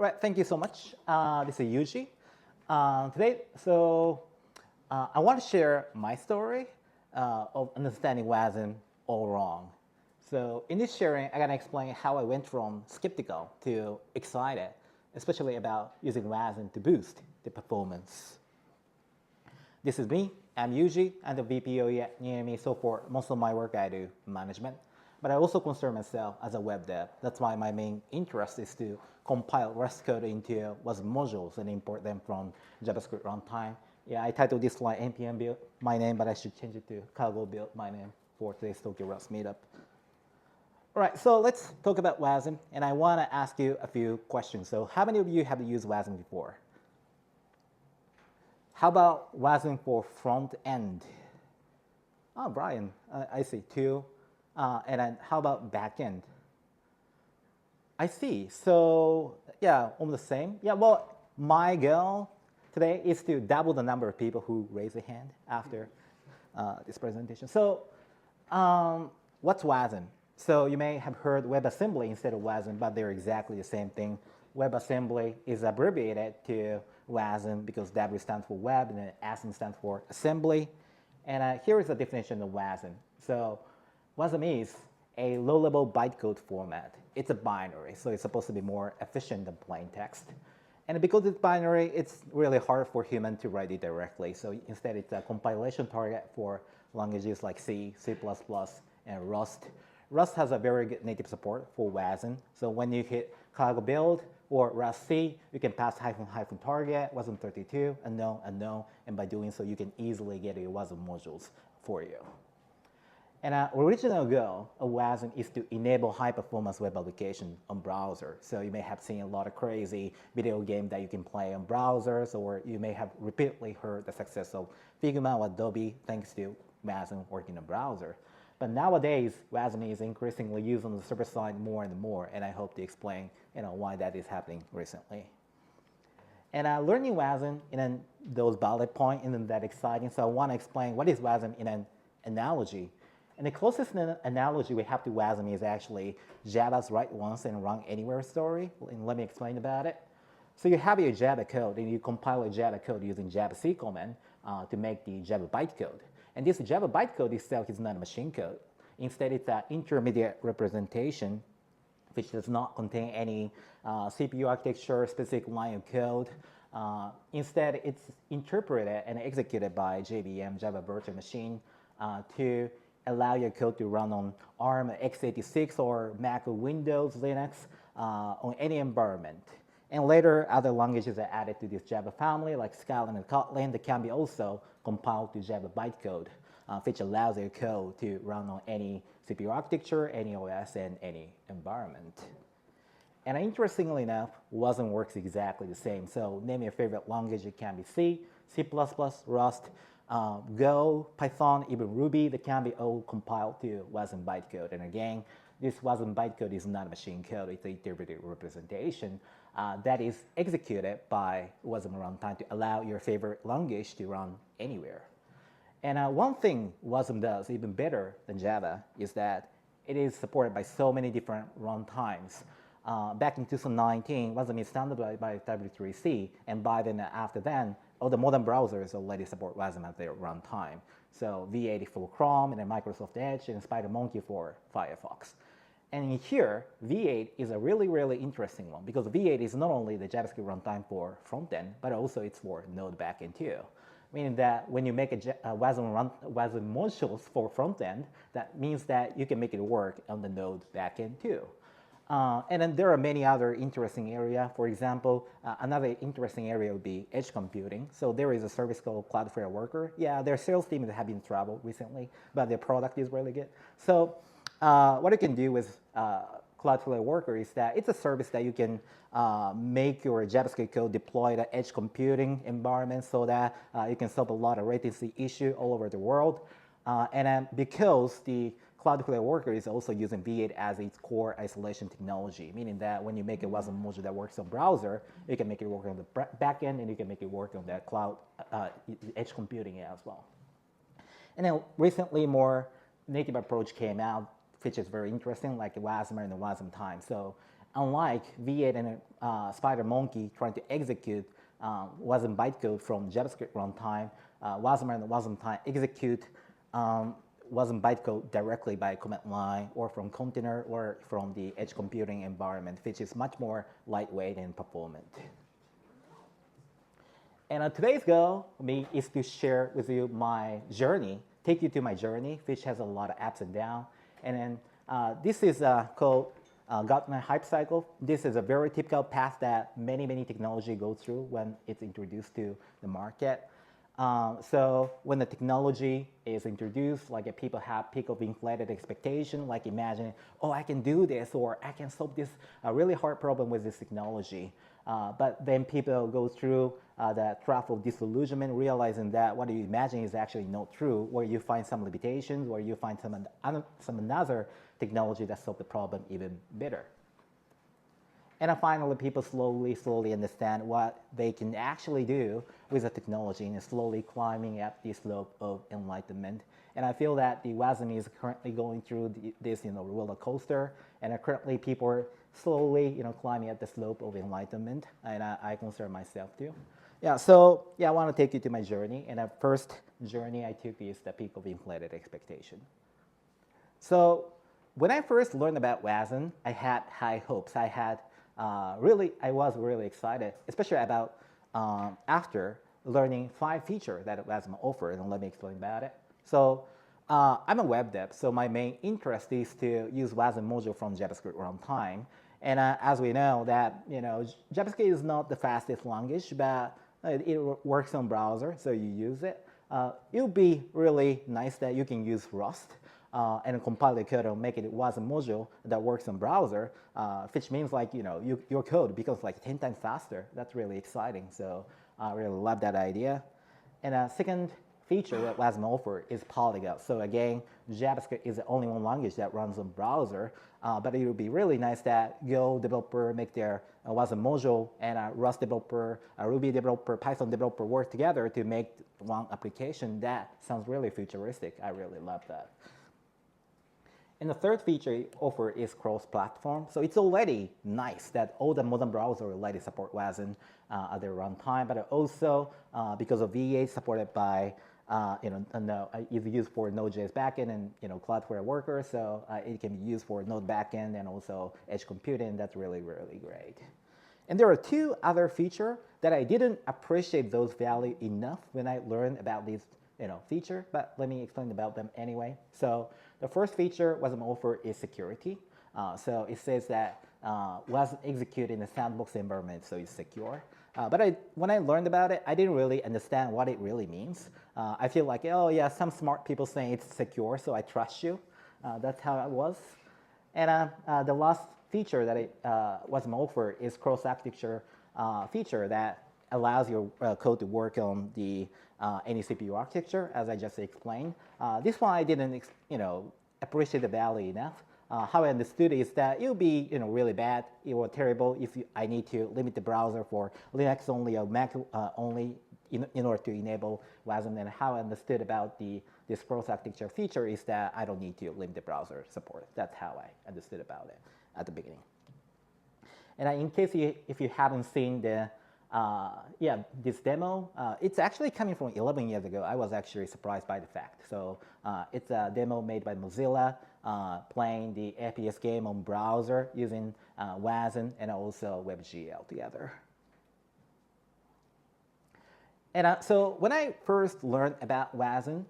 Right, thank you so much. This is Yuji. Today, I want to share my story of understanding WASM all wrong. So in this sharing, I'm gonna explain how I went from skeptical to excited, especially about using WASM to boost the performance. This is me. I'm Yuji. I'm the VPO at NEME. So for most of my work, I do management. But I also consider myself as a web dev. That's why my main interest is to compile Rust code into WASM modules and import them from JavaScript runtime. Yeah, I titled this slide npm build my name, but I should change it to cargo build my name for today's Tokyo Rust meetup. All right, so let's talk about WASM, and I want to ask you a few questions. So how many of you have used WASM before? How about WASM for front end? Oh, Brian, I see, two. And then how about back end? I see. So yeah, almost the same. Yeah, well, my goal today is to double the number of people who raise a hand after this presentation. So what's WASM? So you may have heard WebAssembly instead of WASM, but they're exactly the same thing. WebAssembly is abbreviated to WASM because W stands for web and then ASM stands for assembly. And here is the definition of WASM. So WASM is a low-level bytecode format. It's a binary, so it's supposed to be more efficient than plain text. And because it's binary, it's really hard for human to write it directly. So instead, it's a compilation target for languages like C, C++, and Rust. Rust has a very good native support for WASM. So when you hit cargo build or Rust C, you can pass -- target, WASM32, unknown, unknown, and by doing so, you can easily get your WASM modules for you. And our original goal of WASM is to enable high-performance web application on browser. So you may have seen a lot of crazy video games that you can play on browsers, or you may have repeatedly heard the success of Figma or Adobe thanks to WASM working in a browser. But nowadays, WASM is increasingly used on the server side more and more, and I hope to explain why that is happening recently. And learning WASM in those bullet points isn't that exciting, so I want to explain what is WASM in an analogy. And the closest analogy we have to WASM is actually Java's write once and run anywhere story. And let me explain about it. So you have your Java code, and you compile a Java code using Java-C command to make the Java bytecode. And this Java bytecode itself is not a machine code. Instead, it's an intermediate representation which does not contain any CPU architecture, specific line of code. Instead, it's interpreted and executed by JVM, Java Virtual Machine, to allow your code to run on ARM, x86, or Mac or Windows, Linux, on any environment. And later, other languages are added to this Java family, like Scala and Kotlin, that can be also compiled to Java bytecode, which allows your code to run on any CPU architecture, any OS, and any environment. And interestingly enough, WASM works exactly the same. So name your favorite language. It can be C, C++, Rust, Go, Python, even Ruby. That can be all compiled to WASM bytecode. And again, this WASM bytecode is not machine code. It's an interpreted representation that is executed by WASM runtime to allow your favorite language to run anywhere. And one thing WASM does even better than Java is that it is supported by so many different runtimes. Back in 2019, WASM is standardized by W3C, and by then after then, all the modern browsers already support WASM at their runtime. So V8 for Chrome, and then Microsoft Edge, and SpiderMonkey for Firefox. And in here, V8 is a really, really interesting one because V8 is not only the JavaScript runtime for front-end, but also it's for Node backend too. Meaning that when you make a WASM modules for front-end, that means that you can make it work on the Node backend too. And then there are many other interesting areas. For example, another interesting area would be edge computing. So there is a service called Cloudflare Worker. Yeah, their sales team have been in trouble recently, but their product is really good. So what you can do with Cloudflare Worker is that it's a service that you can make your JavaScript code deploy to edge computing environment so that you can solve a lot of latency issue all over the world. And then because the Cloudflare Worker is also using V8 as its core isolation technology, meaning that when you make a WASM module that works on browser, you can make it work on the backend, and you can make it work on the cloud edge computing as well. And then recently, more native approach came out, which is very interesting, like WASMer and the WASM time. So unlike V8 and SpiderMonkey trying to execute WASM bytecode from JavaScript runtime, WASM and WASM time execute WASM bytecode directly by command line or from container or from the edge computing environment, which is much more lightweight and performant. And today's goal for me is to share with you my journey, take you to my journey, which has a lot of ups and downs. And then this is called Gartner Hype Cycle. This is a very typical path that many technology go through when it's introduced to the market. So when the technology is introduced, like people have peak of inflated expectation, like imagine, oh, I can do this, or I can solve this really hard problem with this technology. But then people go through the trap of disillusionment, realizing that what you imagine is actually not true, where you find some limitations, where you find some another technology that solves the problem even better. And then finally, people slowly understand what they can actually do with the technology and slowly climbing up the slope of enlightenment. And I feel that the WASM is currently going through this roller coaster, and currently people are slowly climbing up the slope of enlightenment, and I consider myself too. Yeah, so I want to take you to my journey, and the first journey I took is the peak of inflated expectation. So when I first learned about WASM, I had high hopes. I was really excited, especially about after learning 5 features that WASM offered, and let me explain about it. So I'm a web dev, so my main interest is to use WASM module from JavaScript runtime. And as we know that JavaScript is not the fastest language, but it works on browser, so you use it. It would be really nice that you can use Rust and compile the code and make it WASM module that works on browser, which means like your code becomes like 10 times faster. That's really exciting. So I really love that idea. And second feature that WASM offers is polyglot. So again, JavaScript is the only one language that runs on browser, but it would be really nice that Go developer make their WASM module and Rust developer, Ruby developer, Python developer work together to make one application. That sounds really futuristic. I really love that. And the third feature it offers is cross-platform. So it's already nice that all the modern browsers already support WASM at their runtime, but also because of V8 supported by it's used for Node.js backend and Cloudflare Worker, so it can be used for Node backend and also edge computing. That's really great. And there are 2 other features that I didn't appreciate those value enough when I learned about these feature, but let me explain about them anyway. So the first feature WASM offer is security. So it says that WASM execute in a sandbox environment, so it's secure. But when I learned about it, I didn't really understand what it really means. I feel like, oh yeah, some smart people saying it's secure, so I trust you. That's how it was. And the last feature that WASM offer is cross-architecture feature that allows your code to work on the any CPU architecture, as I just explained. This one I didn't appreciate the value enough. How I understood is that it would be really bad or terrible if I need to limit the browser for Linux only or Mac only in order to enable WASM. And how I understood about this cross-architecture feature is that I don't need to limit the browser support. That's how I understood about it at the beginning. And in case if you haven't seen this demo, it's actually coming from 11 years ago. I was actually surprised by the fact. So it's a demo made by Mozilla playing the FPS game on browser using WASM and also WebGL together. And so when I first learned about WASM,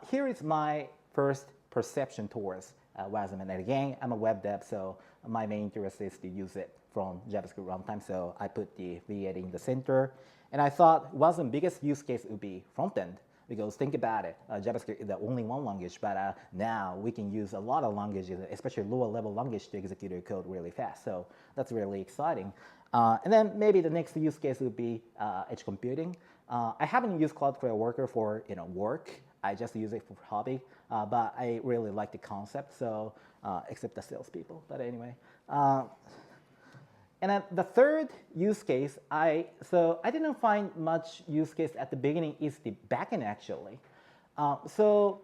here is my first perception towards WASM. And again, I'm a web dev, so my main interest is to use it from JavaScript runtime, so I put the V8 in the center. And I thought WASM's biggest use case would be front-end, because think about it, JavaScript is the only one language, but now we can use a lot of languages, especially lower-level language, to execute your code really fast. So that's really exciting. And then maybe the next use case would be edge computing. I haven't used Cloudflare Worker for work. I just use it for hobby, but I really like the concept. So except the salespeople, but anyway. And then the third use case, so I didn't find much use case at the beginning is the backend actually. So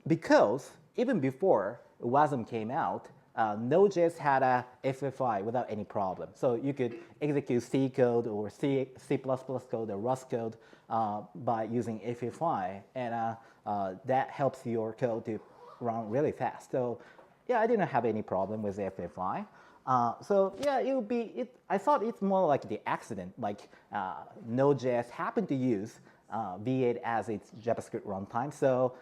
because even before WASM came out, Node.js had a FFI without any problem. So you could execute C code or C++ code or Rust code by using FFI, and that helps your code to run really fast. So yeah, I didn't have any problem with FFI. So yeah, it would be. I thought it's more like the accident, like Node.js happened to use V8 as its JavaScript runtime. So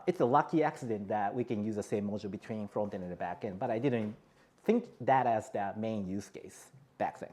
it's a lucky accident that we can use the same module between front end and the back end. But I didn't think that as the main use case back then.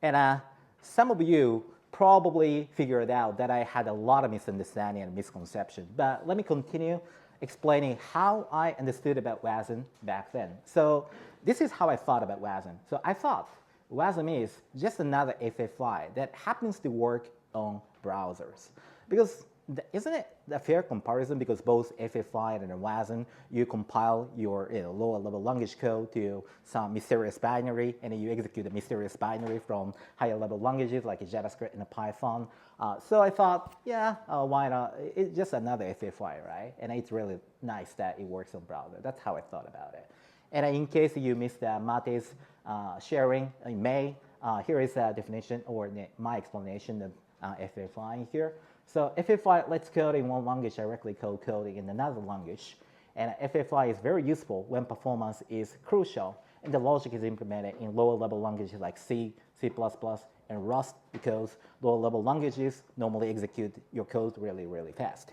And some of you probably figured out that I had a lot of misunderstanding and misconception. But let me continue explaining how I understood about WASM back then. So this is how I thought about WASM. So I thought WASM is just another FFI that happens to work on browsers. Because isn't it a fair comparison? Because both FFI and WASM, you compile your lower level language code to some mysterious binary, and then you execute the mysterious binary from higher level languages like JavaScript and Python. So I thought, yeah, why not? It's just another FFI, right? And it's really nice that it works on browser. That's how I thought about it. And in case you missed Mate's sharing in May, here is a definition or my explanation of FFI here. So FFI lets code in one language directly code in another language. And FFI is very useful when performance is crucial and the logic is implemented in lower level languages like C, C++, and Rust, because lower level languages normally execute your code really, really fast.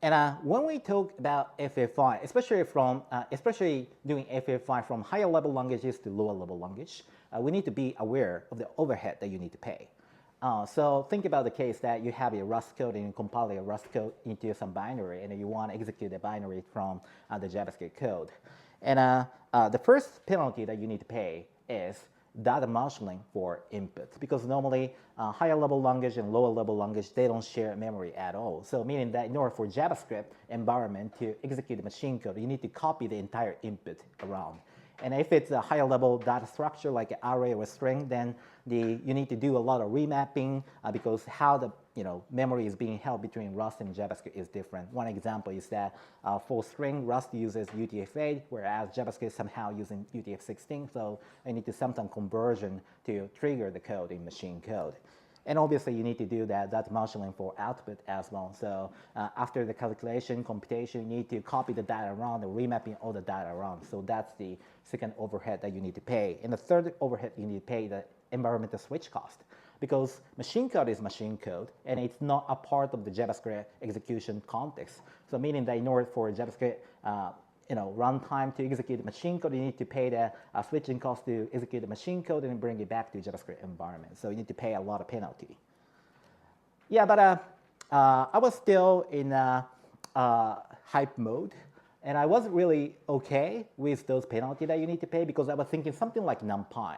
And when we talk about FFI, especially doing FFI from higher level languages to lower level language, we need to be aware of the overhead that you need to pay. So think about the case that you have a Rust code and you compile a Rust code into some binary, and you want to execute the binary from the JavaScript code. And the first penalty that you need to pay is data marshalling for inputs, because normally higher level language and lower level language, they don't share memory at all. So meaning that in order for JavaScript environment to execute the machine code, you need to copy the entire input around. And if it's a higher level data structure like an array or a string, then you need to do a lot of remapping because how the memory is being held between Rust and JavaScript is different. One example is that for string, Rust uses UTF-8, whereas JavaScript is somehow using UTF-16. So I need to some conversion to trigger the code in machine code. And obviously, you need to do that marshalling for output as well. So after the calculation, computation, you need to copy the data around and remapping all the data around. So that's the second overhead that you need to pay. And the third overhead you need to pay the environmental switch cost, because machine code is machine code, and it's not a part of the JavaScript execution context. So meaning that in order for JavaScript runtime to execute the machine code, you need to pay the switching cost to execute the machine code and bring it back to JavaScript environment. So you need to pay a lot of penalty. Yeah, but I was still in hype mode, and I wasn't really okay with those penalties that you need to pay, because I was thinking something like NumPy.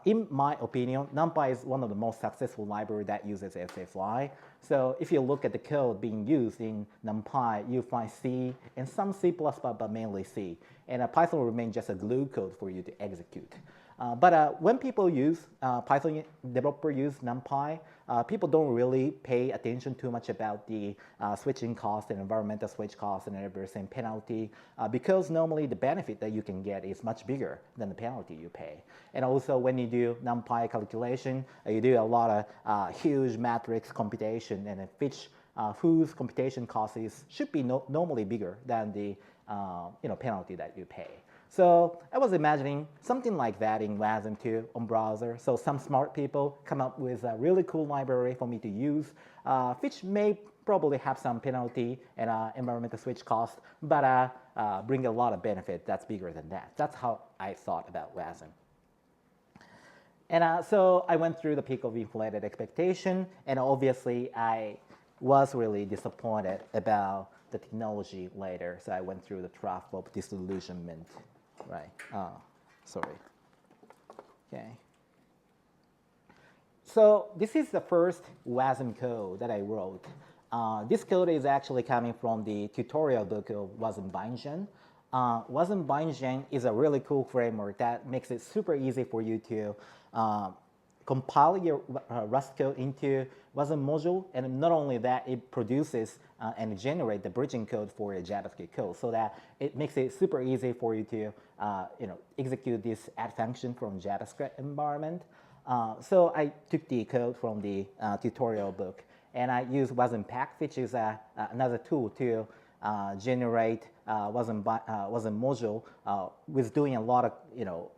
In my opinion, NumPy is one of the most successful libraries that uses FFI. So if you look at the code being used in NumPy, you find C and some C++, but mainly C. And Python will remain just a glue code for you to execute. But when people use, Python developer use NumPy, people don't really pay attention too much about the switching cost and environmental switch cost and everything penalty, because normally the benefit that you can get is much bigger than the penalty you pay. And also when you do NumPy calculation, you do a lot of huge matrix computation, and whose computation cost should be normally bigger than the penalty that you pay. So I was imagining something like that in WASM 2 on browser. So some smart people come up with a really cool library for me to use, which may probably have some penalty and environmental switch cost, but bring a lot of benefit that's bigger than that. That's how I thought about WASM. And so I went through the peak of inflated expectation, and obviously I was really disappointed about the technology later. So I went through the trough of disillusionment. Right. Sorry. Okay. So this is the first WASM code that I wrote. This code is actually coming from the tutorial book of WASM Bindgen. WASM Bindgen is a really cool framework that makes it super easy for you to compile your Rust code into WASM module, and not only that, it produces and generates the bridging code for your JavaScript code, so that it makes it super easy for you to execute this add function from JavaScript environment. So I took the code from the tutorial book, and I used WASM-Pack, which is another tool to generate WASM module with doing a lot of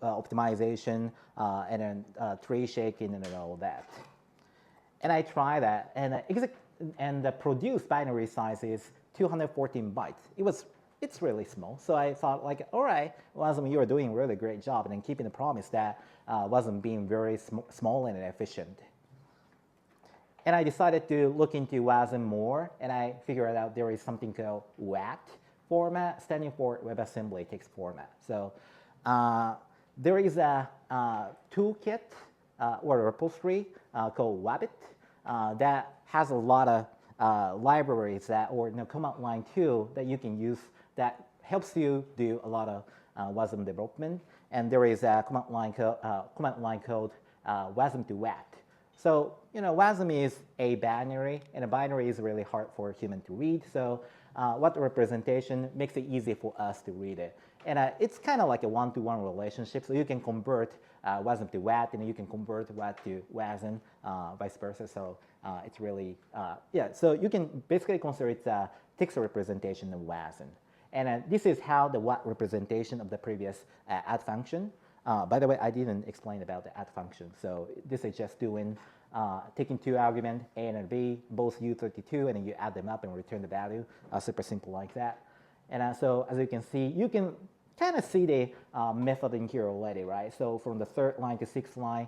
optimization and then tree shaking and all that. And I tried that, and the produced binary size is 214 bytes. It's really small, so I thought, like, all right, WASM, you are doing a really great job, and then keeping the promise that WASM being very small and efficient. And I decided to look into WASM more, and I figured out there is something called WAT format, standing for WebAssembly Text Format. So there is a toolkit or a repository called Wabbit that has a lot of libraries or command line tool that you can use that helps you do a lot of WASM development. And there is a command line called WASM to WAT. So WASM is a binary, and a binary is really hard for a human to read. So WAT representation makes it easy for us to read it. And it's kind of like a one-to-one relationship. So you can convert WASM to WAT, and you can convert WAT to WASM, vice versa. So it's really, so you can basically consider it a text representation of WASM. And this is how the WAT representation of the previous add function. By the way, I didn't explain about the add function. So this is just doing, taking two arguments, A and B, both U32, and then you add them up and return the value. Super simple like that. And so as you can see, you can kind of see the method in here already, right? So from the third line to sixth line,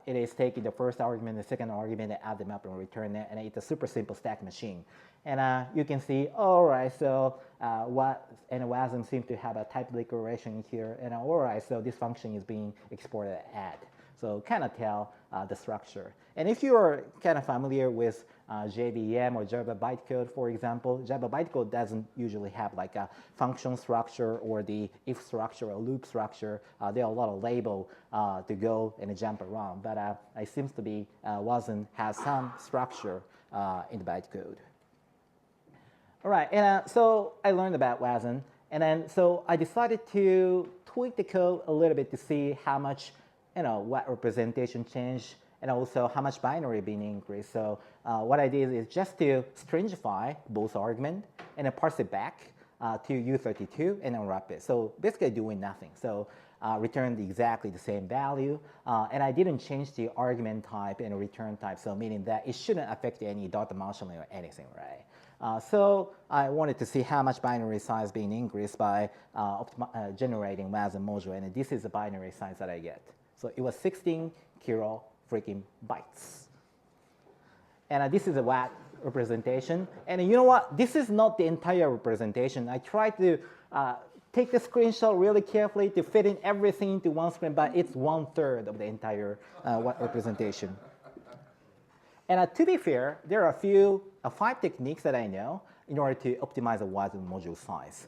it is taking the first argument, the second argument, and add them up and return it. And it's a super simple stack machine. And you can see, all right, so WAT and WASM seem to have a type declaration here. And all right, so this function is being exported as add. So kind of tell the structure. And if you are kind of familiar with JVM or Java bytecode, for example, Java bytecode doesn't usually have like a function structure or the if structure or loop structure. There are a lot of labels to go and jump around. But it seems to be WASM has some structure in the bytecode. All right, and so I learned about WASM, and then so I decided to tweak the code a little bit to see how much, what representation changed, and also how much binary being increased. So what I did is just to stringify both arguments and then parse it back to U32 and unwrap it. So basically doing nothing. So returned exactly the same value, and I didn't change the argument type and return type, so meaning that it shouldn't affect any data marshalling or anything, right? So I wanted to see how much binary size being increased by generating WASM module, and this is the binary size that I get. So it was 16 kilo freaking bytes. And this is a WAT representation. And you know what? This is not the entire representation. I tried to take the screenshot really carefully to fit in everything into one screen, but it's 1/3 of the entire WAT representation. And to be fair, there are 5 techniques that I know in order to optimize a WASM module size.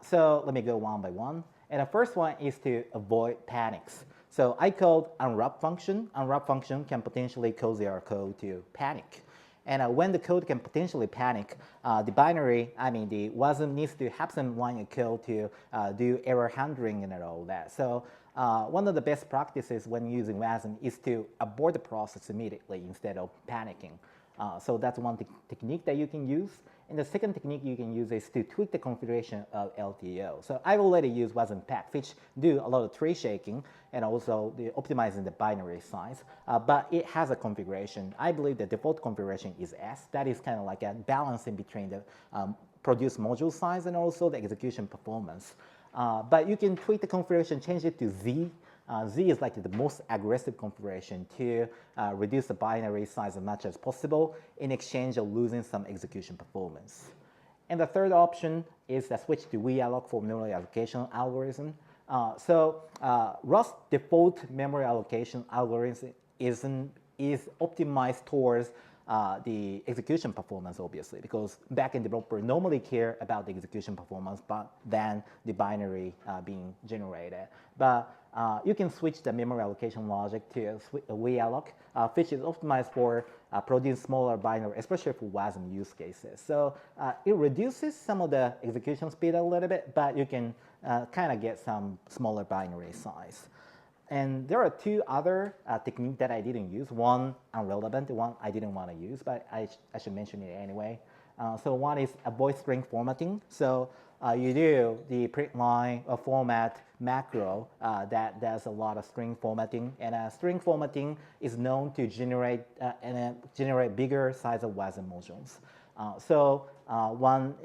So let me go one by one. And the first one is to avoid panics. So I called unwrap function. Unwrap function can potentially cause your code to panic. And when the code can potentially panic, the WASM needs to have some line of code to do error handling and all that. So one of the best practices when using WASM is to abort the process immediately instead of panicking. So that's one technique that you can use. And the second technique you can use is to tweak the configuration of LTO. So I've already used WASM-Pack, which do a lot of tree shaking and also optimizing the binary size. But it has a configuration. I believe the default configuration is S. That is kind of like a balancing between the produced module size and also the execution performance. But you can tweak the configuration, change it to Z. Z is like the most aggressive configuration to reduce the binary size as much as possible in exchange of losing some execution performance. And the third option is the switch to VAlloc for memory allocation algorithm. Rust default memory allocation algorithm is optimized towards the execution performance, obviously, because backend developer normally care about the execution performance than the binary being generated. But you can switch the memory allocation logic to VAlloc, which is optimized for producing smaller binary, especially for WASM use cases. So it reduces some of the execution speed a little bit, but you can kind of get some smaller binary size. And there are two other techniques that I didn't use. One irrelevant, one I didn't want to use, but I should mention it anyway. So one is avoid string formatting. So you do the print line format macro that does a lot of string formatting, and string formatting is known to generate generate bigger size of WASM modules. So one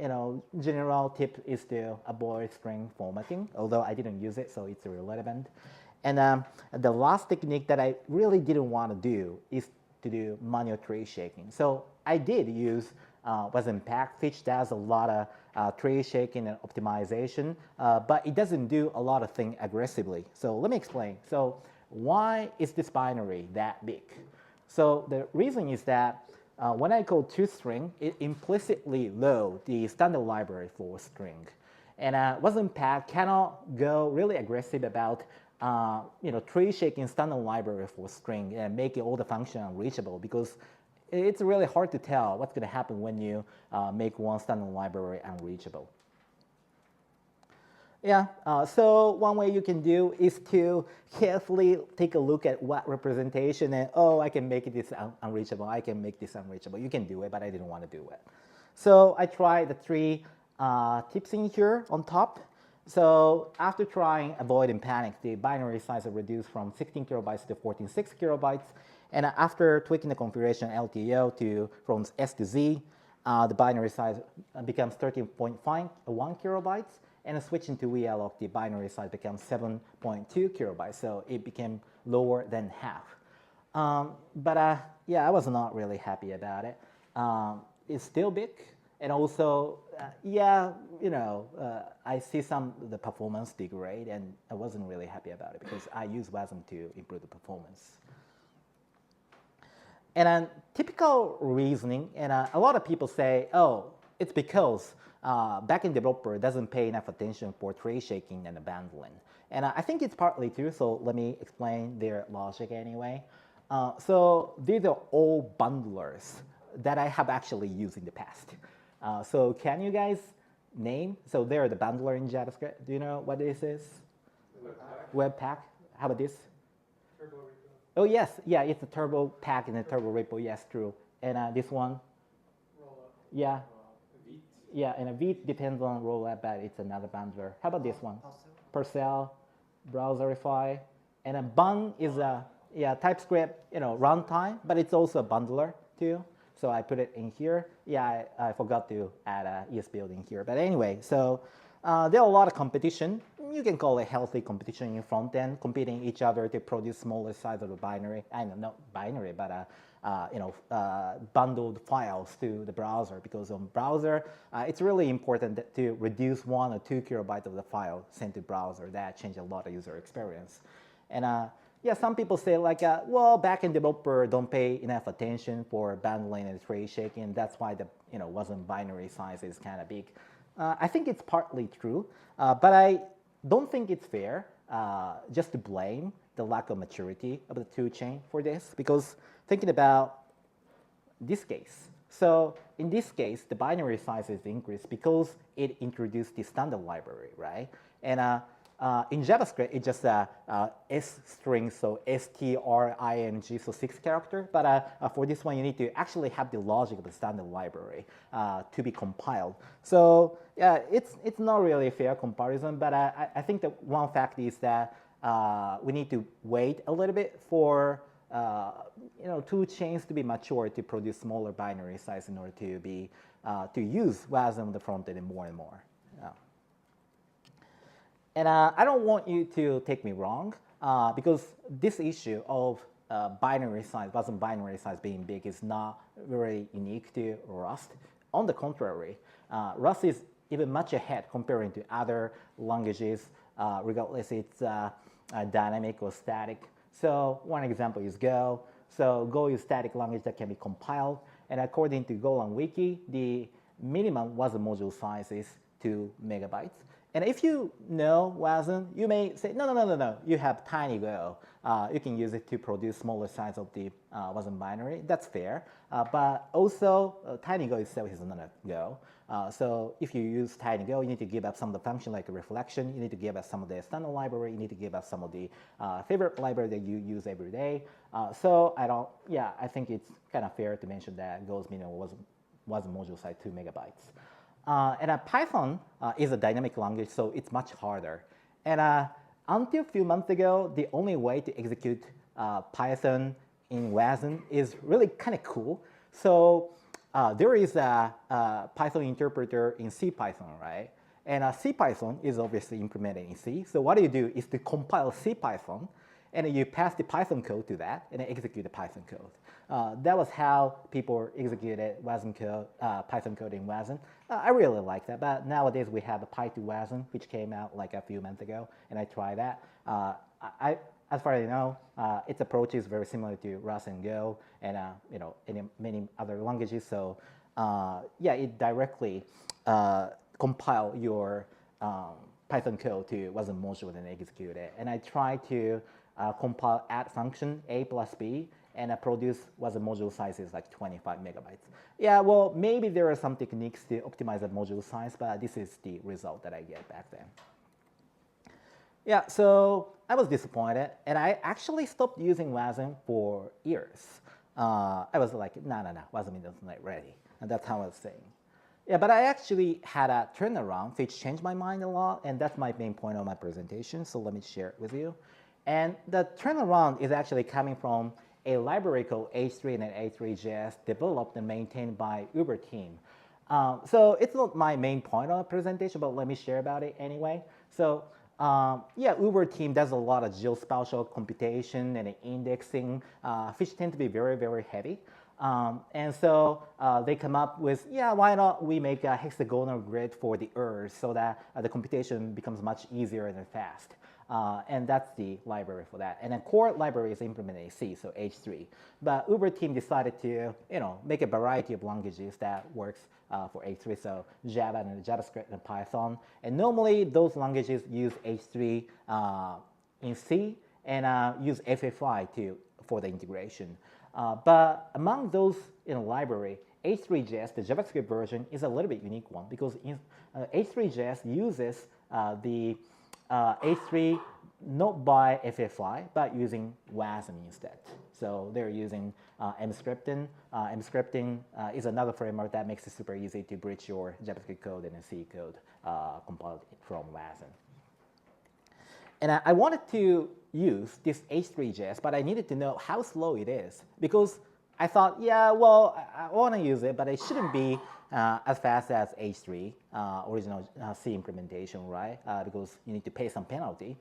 general tip is to avoid string formatting, although I didn't use it, so it's irrelevant. And the last technique that I really didn't want to do is to do manual tree shaking. So I did use WasmPack, which does a lot of tree shaking and optimization, but it doesn't do a lot of things aggressively. So let me explain. So why is this binary that big? So the reason is that when I call toString, it implicitly loads the standard library for string. And WasmPack cannot go really aggressive about tree shaking standard library for string and making all the function unreachable, because it's really hard to tell what's going to happen when you make one standard library unreachable. Yeah, so one way you can do is to carefully take a look at what representation and, oh, I can make this unreachable, I can make this unreachable. You can do it, but I didn't want to do it. So I tried the three tips in here on top. So after trying avoid and panic, the binary size is reduced from 16 kilobytes to 14.6 kilobytes. And after tweaking the configuration LTO from S to Z, the binary size becomes 13.1 kilobytes. And switching to VAlloc, the binary size becomes 7.2 kilobytes. So it became lower than half. Yeah, I was not really happy about it. It's still big. And also, I see some of the performance degrade, and I wasn't really happy about it because I use WASM to improve the performance. And then typical reasoning, and a lot of people say, oh, it's because backend developer doesn't pay enough attention for tree shaking and bundling. And I think it's partly true, so let me explain their logic anyway. So these are all bundlers that I have actually used in the past. So can you guys name? So they're the bundler in JavaScript. Do you know what this is? Webpack. How about this? Turbo repo. Oh yes, yeah, it's a turbo pack and a turbo repo. Yes, true. And this one? Rollup. Yeah. Vite. Yeah, and a Vite depends on Rollup, but it's another bundler. How about this one? Parcel, Browserify, and a bun is a TypeScript runtime, but it's also a bundler too. So I put it in here. Yeah, I forgot to add ESBuild in here. But anyway, so there are a lot of competition. You can call it healthy competition in front end, competing each other to produce smaller size of the binary. I know, not binary, but bundled files to the browser, because on browser, it's really important to reduce 1 or 2 kilobytes of the file sent to browser. That changes a lot of user experience. And yeah, some people say like, well, backend developer don't pay enough attention for bundling and tree shaking. That's why the WASM binary size is kind of big. I think it's partly true, but I don't think it's fair just to blame the lack of maturity of the tool chain for this, because thinking about this case. So in this case, the binary size is increased because it introduced the standard library, right? And in JavaScript, it's just S string, so string, so 6 character. But for this one, you need to actually have the logic of the standard library to be compiled. So yeah, it's not really a fair comparison, but I think that one fact is that we need to wait a little bit for tool chains to be mature to produce smaller binary size in order to be to use WASM on the front end more and more. And I don't want you to take me wrong, because this issue of binary size, WASM binary size being big is not very unique to Rust. On the contrary, Rust is even much ahead comparing to other languages, regardless it's dynamic or static. So one example is Go. So Go is a static language that can be compiled. And according to Golang Wiki, the minimum WASM module size is 2 megabytes. And if you know WASM, you may say, no, you have TinyGo. You can use it to produce smaller size of the WASM binary. That's fair. But also, TinyGo itself is not a Go. So if you use TinyGo, you need to give up some of the function like reflection. You need to give up some of the standard library. You need to give up some of the favorite library that you use every day. So I think it's kind of fair to mention that Go's minimum was module size 2 megabytes. And Python is a dynamic language, so it's much harder. And until a few months ago, the only way to execute Python in WASM is really kind of cool. So there is a Python interpreter in CPython, right? And CPython is obviously implemented in C. So what you do is to compile CPython, and you pass the Python code to that, and execute the Python code. That was how people executed WASM code, Python code in WASM. I really like that, but nowadays we have the Py2WASM, which came out like a few months ago, and I tried that. As far as I know, its approach is very similar to Rust and Go, and many other languages. So it directly compile your Python code to WASM module and execute it. And I tried to compile add function a plus b, and produce WASM module size is like 25 megabytes. Yeah, well, maybe there are some techniques to optimize the module size, but this is the result that I get back then. Yeah, so I was disappointed, and I actually stopped using WASM for years. I was like, no, WASM is not ready, and that's how I was saying. Yeah, but I actually had a turnaround which changed my mind a lot, and that's my main point of my presentation, so let me share it with you. And the turnaround is actually coming from a library called H3 and H3.js developed and maintained by Uber team. So it's not my main point of the presentation, but let me share about it anyway. So Uber team does a lot of geospatial computation and indexing, which tend to be very, very heavy. And so they come up with, why not we make a hexagonal grid for the Earth so that the computation becomes much easier and fast. And that's the library for that. And then core library is implemented in C, so H3. But Uber team decided to, make a variety of languages that works for H3, so Java and JavaScript and Python. And normally those languages use H3 in C and use FFI for the integration. But among those in the library, H3.js, the JavaScript version, is a little bit unique one because H3.js uses the H3 not by FFI, but using WASM instead. So they're using Emscripten. Emscripten is another framework that makes it super easy to bridge your JavaScript code and C code compiled from WASM. And I wanted to use this H3.js, but I needed to know how slow it is because I thought, I want to use it, but it shouldn't be as fast as H3, original C implementation, right? Because you need to pay some penalty.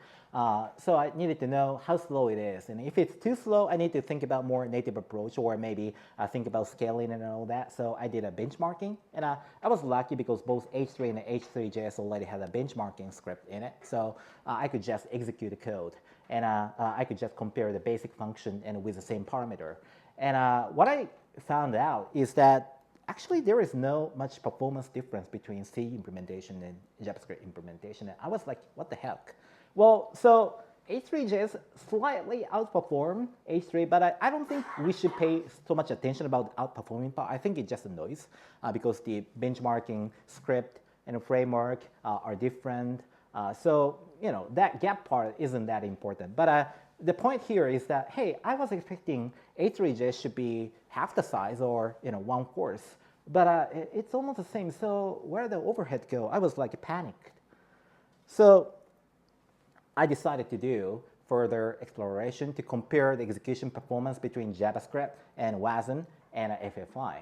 So I needed to know how slow it is. And if it's too slow, I need to think about more native approach or maybe think about scaling and all that. So I did a benchmarking. And I was lucky because both H3 and H3.js already had a benchmarking script in it. So I could just execute the code. And I could just compare the basic function and with the same parameter. And what I found out is that actually there is no much performance difference between C implementation and JavaScript implementation. And I was like, what the heck? Well, so H3.js slightly outperformed H3, but I don't think we should pay so much attention about outperforming part. I think it's just a noise because the benchmarking script and framework are different. So that gap part isn't that important. But the point here is that, hey, I was expecting H3.js should be half the size or one course, but it's almost the same. So where did the overhead go? I was like panicked. So I decided to do further exploration to compare the execution performance between JavaScript and WASM and FFI.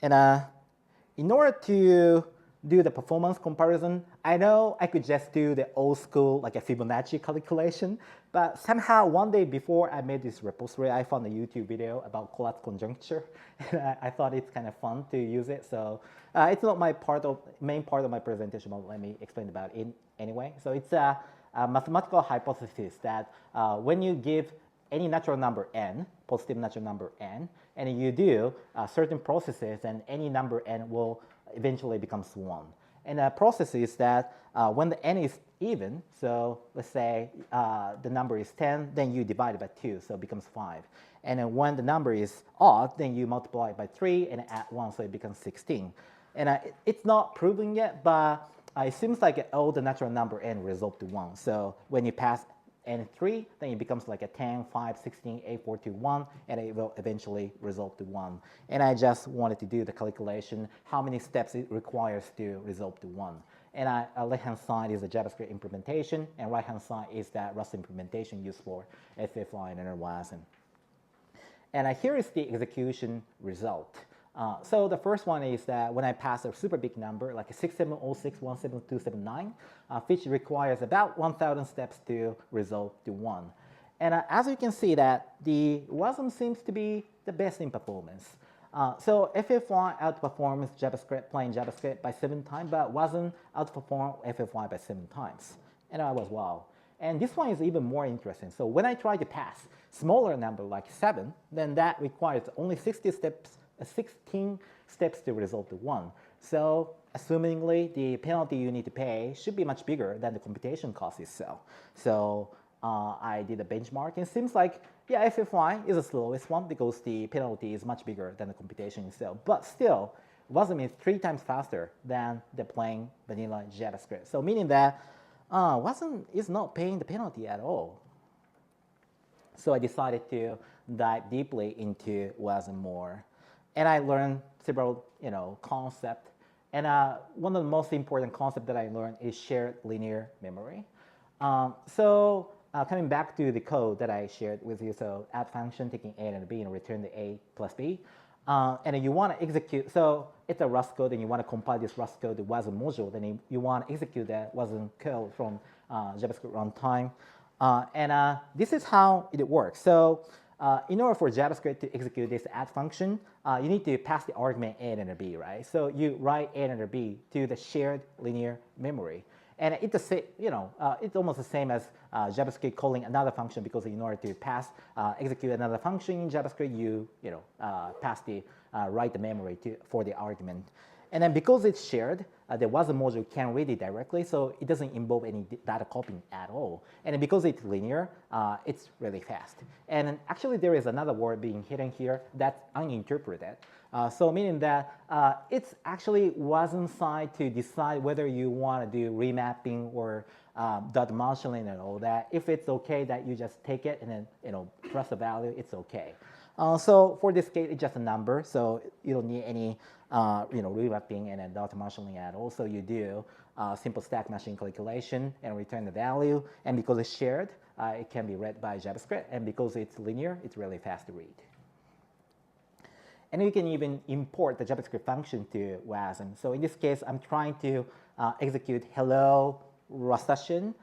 And in order to do the performance comparison, I know I could just do the old school, like a Fibonacci calculation, but somehow one day before I made this repository, I found a YouTube video about collapse conjecture, and I thought it's kind of fun to use it. So it's not my main part of my presentation, but let me explain about it anyway. So it's a mathematical hypothesis that when you give any natural number n, positive natural number n, and you do certain processes, and any number n will eventually becomes 1. And the process is that when the n is even, so let's say the number is 10, then you divide it by 2, so it becomes 5. And then when the number is odd, then you multiply it by 3 and add 1, so it becomes 16. And it's not proven yet, but it seems like all the natural number n resolve to 1. So when you pass n3, then it becomes like a 10, 5, 16, 8, 4, 2, 1, and it will eventually resolve to 1. And I just wanted to do the calculation, how many steps it requires to resolve to 1. And left-hand side is the JavaScript implementation, and right-hand side is that Rust implementation used for FFI and WASM. And here is the execution result. So the first one is that when I pass a super big number, like a 6706172279, which requires about 1,000 steps to resolve to 1. And as you can see that the WASM seems to be the best in performance. So FFI outperforms JavaScript, plain JavaScript by 7 times, but WASM outperforms FFI by 7 times. And I was wow. And this one is even more interesting. So when I try to pass smaller number like 7, then that requires only 16 steps to resolve to 1. So assumingly, the penalty you need to pay should be much bigger than the computation cost itself. So I did a benchmark, and it seems like, yeah, FFI is the slowest one because the penalty is much bigger than the computation itself. But still, WASM is 3 times faster than the plain vanilla JavaScript. So meaning that WASM is not paying the penalty at all. So I decided to dive deeply into WASM more. And I learned several concepts. And one of the most important concepts that I learned is shared linear memory. So coming back to the code that I shared with you, so add function taking a and b and return the a plus b. And you want to execute, so it's a Rust code and you want to compile this Rust code to WASM module, then you want to execute that WASM code from JavaScript runtime. And this is how it works. So in order for JavaScript to execute this add function, you need to pass the argument a and b, right? So you write a and b to the shared linear memory. And it's it's almost the same as JavaScript calling another function, because in order to execute another function in JavaScript, you pass the write the memory for the argument. And then because it's shared, the WASM module can read it directly, so it doesn't involve any data copying at all. And because it's linear, it's really fast. And actually, there is another word being hidden here that's uninterpreted. So meaning that it's actually WASM side to decide whether you want to do remapping or dot marshalling and all that. If it's okay that you just take it and then press the value, it's okay. So for this case, it's just a number, so you don't need any remapping and dot marshalling at all. So you do simple stack machine calculation and return the value. And because it's shared, it can be read by JavaScript. And because it's linear, it's really fast to read. And you can even import the JavaScript function to WASM. So in this case, I'm trying to execute hello Rustacean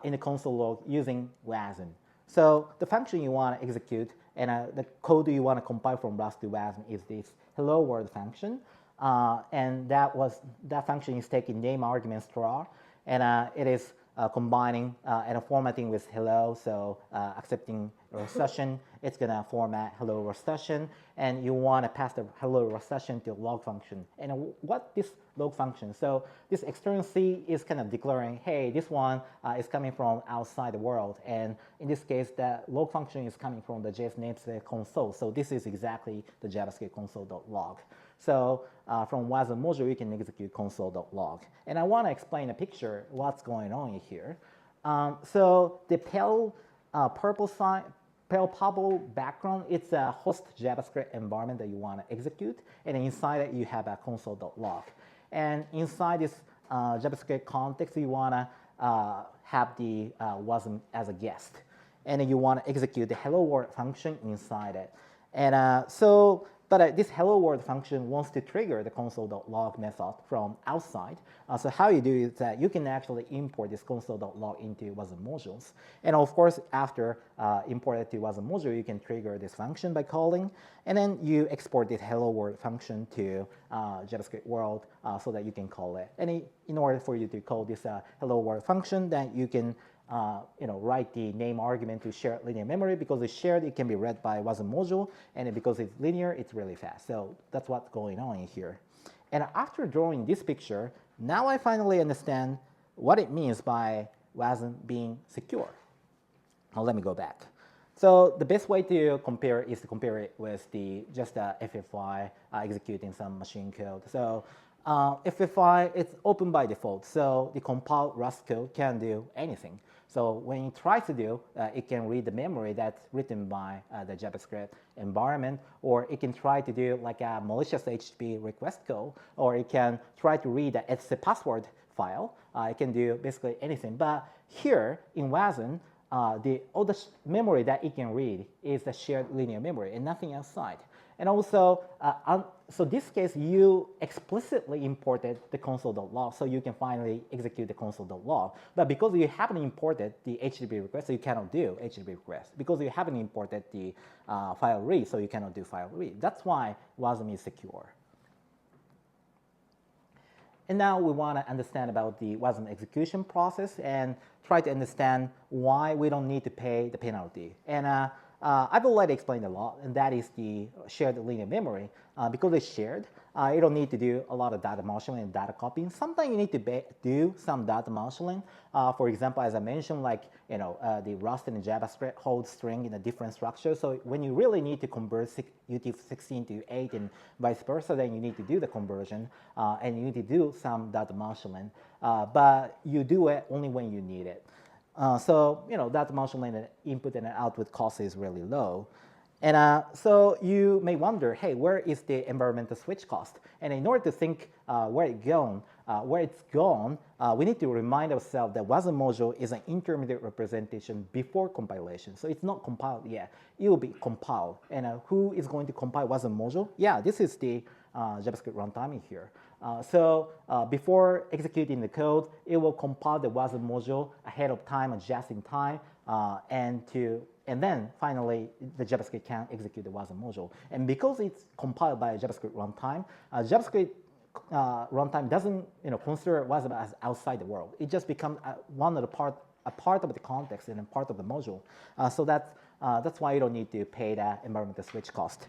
in the console log using WASM. So the function you want to execute and the code you want to compile from Rust to WASM is this hello world function. And that function is taking name argument star, and it is combining and formatting with hello, so accepting Rustacean, it's going to format hello Rustacean, and you want to pass the hello Rustacean to log function. And what this log function, so this external C is kind of declaring, hey, this one is coming from outside the world, and in this case, that log function is coming from the JS namespace console, so this is exactly the JavaScript console.log. So from WASM module, you can execute console.log. And I want to explain a picture what's going on here. So the pale purple background, it's a host JavaScript environment that you want to execute. And inside it, you have a console.log. And inside this JavaScript context, you want to have the WASM as a guest. And then you want to execute the hello world function inside it. And but this hello world function wants to trigger the console.log method from outside. So how you do is that you can actually import this console.log into WASM modules. And of course, after import it to WASM module, you can trigger this function by calling. And then you export this hello world function to JavaScript world so that you can call it. And in order for you to call this hello world function, then you can write the name argument to shared linear memory. Because it's shared, it can be read by WASM module, and because it's linear, it's really fast. So that's what's going on in here. And after drawing this picture, now I finally understand what it means by WASM being secure. Now let me go back. So the best way to compare is to compare it with just the FFI executing some machine code. So FFI, it's open by default, so the compiled Rust code can do anything. So when you try to do, it can read the memory that's written by the JavaScript environment, or it can try to do like a malicious HTTP request code, or it can try to read the etc password file. It can do basically anything. But here in WASM, all the memory that it can read is the shared linear memory and nothing outside. And also, so this case, you explicitly imported the console.log, so you can finally execute the console.log. But because you haven't imported the HTTP request, so you cannot do HTTP request. Because you haven't imported the file read, so you cannot do file read. That's why WASM is secure. And now we want to understand about the WASM execution process and try to understand why we don't need to pay the penalty. And I've already explained a lot, and that is the shared linear memory. Because it's shared, you don't need to do a lot of data marshalling and data copying. Sometimes you need to do some data marshalling. For example, as I mentioned, like the Rust and the JavaScript hold string in a different structure. So when you really need to convert UTF-16 to 8 and vice versa, then you need to do the conversion, and you need to do some data marshalling. But you do it only when you need it. So data marshalling and input and output cost is really low. And so you may wonder, hey, where is the environmental switch cost? And in order to think where it's gone, we need to remind ourselves that WASM module is an intermediate representation before compilation. So it's not compiled yet. It will be compiled. And who is going to compile WASM module? Yeah, this is the JavaScript runtime in here. So before executing the code, it will compile the WASM module ahead of time, just in time, and then finally the JavaScript can execute the WASM module. And because it's compiled by a JavaScript runtime, JavaScript runtime doesn't consider WASM as outside the world. It just becomes a part of the context and a part of the module. So that's why you don't need to pay that environmental switch cost.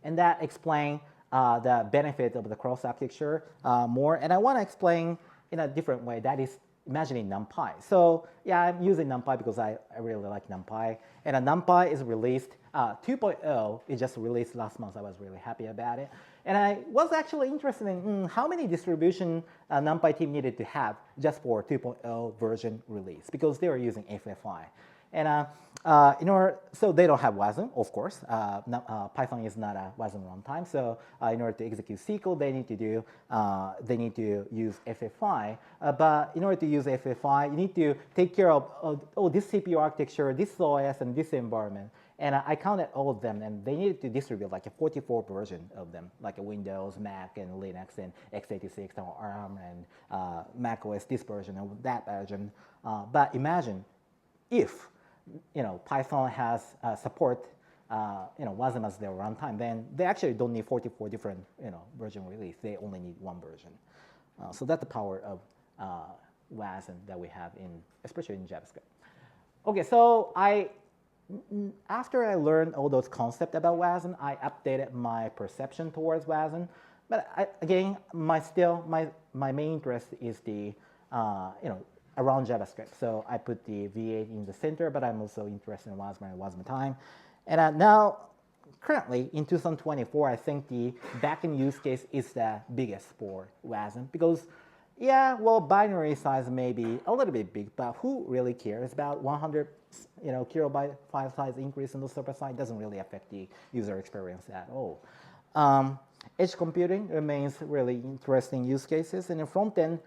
And that explains the benefit of the cross architecture more. And I want to explain in a different way. That is imagining NumPy. So yeah, I'm using NumPy because I really like NumPy. And NumPy is released 2.0. It just released last month. I was really happy about it. And I was actually interested in how many distribution NumPy team needed to have just for 2.0 version release, because they were using FFI. And so they don't have WASM, of course. Python is not a WASM runtime. So in order to execute SQL, they need to use FFI. But in order to use FFI, you need to take care of this CPU architecture, this OS, and this environment. And I counted all of them, and they needed to distribute like a 44 version of them, like a Windows, Mac, and Linux, and x86, and ARM, and Mac OS, this version, and that version. But imagine if Python has support WASM as their runtime, then they actually don't need 44 different version release. They only need one version. So that's the power of WASM that we have especially in JavaScript. Okay, so after I learned all those concepts about WASM, I updated my perception towards WASM. But again, my main interest is the around JavaScript. So I put the V8 in the center, but I'm also interested in WASM and WASM time. And now, currently, in 2024, I think the backend use case is the biggest for WASM because, yeah, well, binary size may be a little bit big, but who really cares about 100 kilobyte file size increase in the server side? Doesn't really affect the user experience at all. Edge computing remains really interesting use cases. And in front end,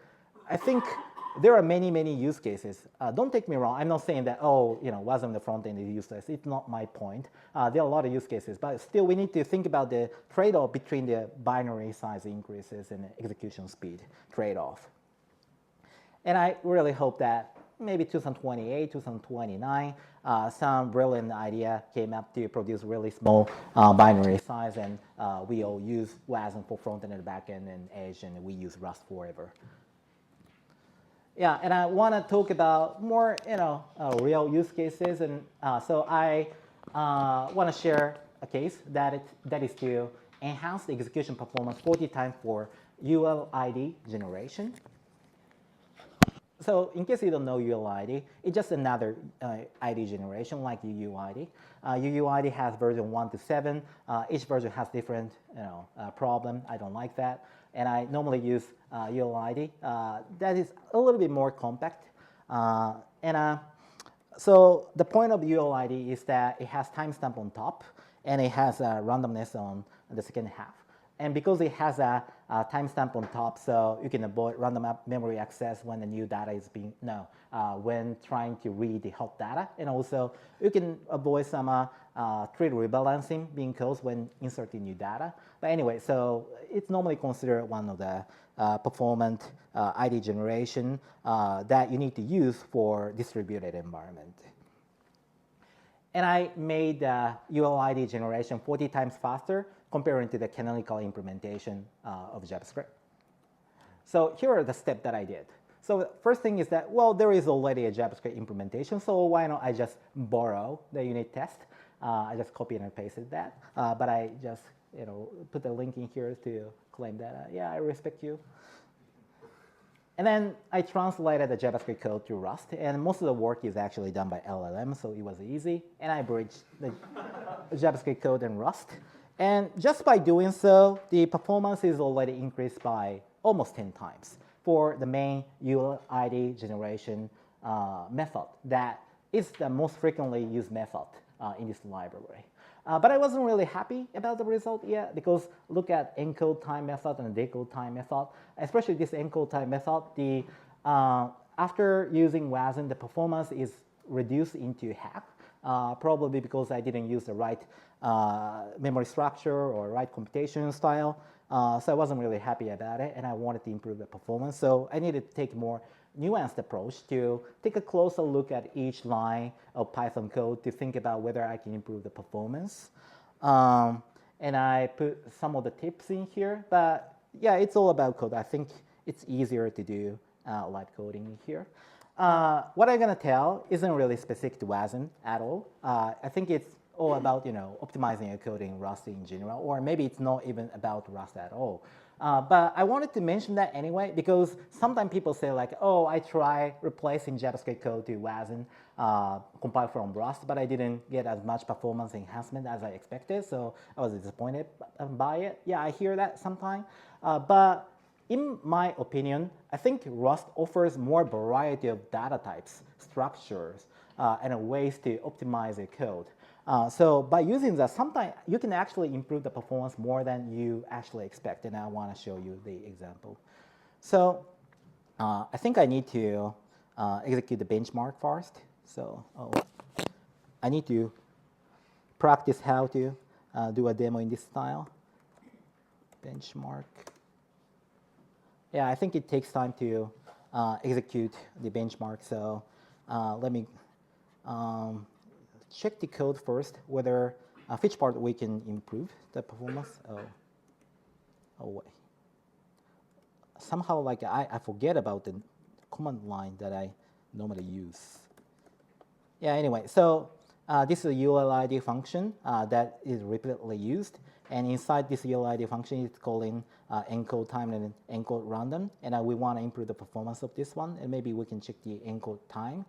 I think there are many, many use cases. Don't take me wrong. I'm not saying that, WASM the front end is useless. It's not my point. There are a lot of use cases. But still, we need to think about the trade-off between the binary size increases and the execution speed trade-off. And I really hope that maybe 2028, 2029, some brilliant idea came up to produce really small binary size, and we all use WASM for front end and back end and edge, and we use Rust forever. Yeah, and I want to talk about more, real use cases, and so I want to share a case that is to enhance the execution performance 40 times for ULID generation. So in case you don't know UUID, it's just another ID generation like UUID. UUID has version 1 to 7. Each version has different problem. I don't like that. And I normally use UUID. That is a little bit more compact. So the point of UUID is that it has timestamp on top, and it has randomness on the second half. And because it has a timestamp on top, so you can avoid random memory access when the new data is being, when trying to read the hot data. And also, you can avoid some tree rebalancing being caused when inserting new data. But anyway, so it's normally considered one of the performant ID generation that you need to use for distributed environment. And I made ULID generation 40 times faster comparing to the canonical implementation of JavaScript. So here are the steps that I did. So the first thing is that, well, there is already a JavaScript implementation, so why don't I just borrow the unit test? I just copied and pasted that, but I just put the link in here to claim that, yeah, I respect you. And then I translated the JavaScript code to Rust, and most of the work is actually done by LLM, so it was easy. And I bridged the JavaScript code in Rust. And just by doing so, the performance is already increased by almost 10 times for the main UID generation method that is the most frequently used method in this library. But I wasn't really happy about the result yet because look at encode time method and decode time method. Especially this encode time method, after using WASM, the performance is reduced into half, probably because I didn't use the right memory structure or right computation style. So I wasn't really happy about it, and I wanted to improve the performance. So I needed to take more nuanced approach to take a closer look at each line of Python code to think about whether I can improve the performance. And I put some of the tips in here, but yeah, it's all about code. I think it's easier to do live coding in here. What I'm gonna tell isn't really specific to WASM at all. I think it's all about optimizing your code in Rust in general, or maybe it's not even about Rust at all. But I wanted to mention that anyway because sometimes people say like, oh, I tried replacing JavaScript code to WASM compiled from Rust, but I didn't get as much performance enhancement as I expected, so I was disappointed by it. Yeah, I hear that sometimes. But in my opinion, I think Rust offers more variety of data types, structures, and ways to optimize your code. So by using that, sometimes you can actually improve the performance more than you actually expect, and I want to show you the example. So I think I need to execute the benchmark first. So I need to practice how to do a demo in this style. Benchmark. Yeah, I think it takes time to execute the benchmark, so let me check the code first, whether which part we can improve the performance. Oh wait. Somehow, like I forget about the command line that I normally use. Yeah. Anyway, so this is a ULID function that is repeatedly used, and inside this ULID function, it's calling encode time and encode random, and we want to improve the performance of this one, and maybe we can check the encode time.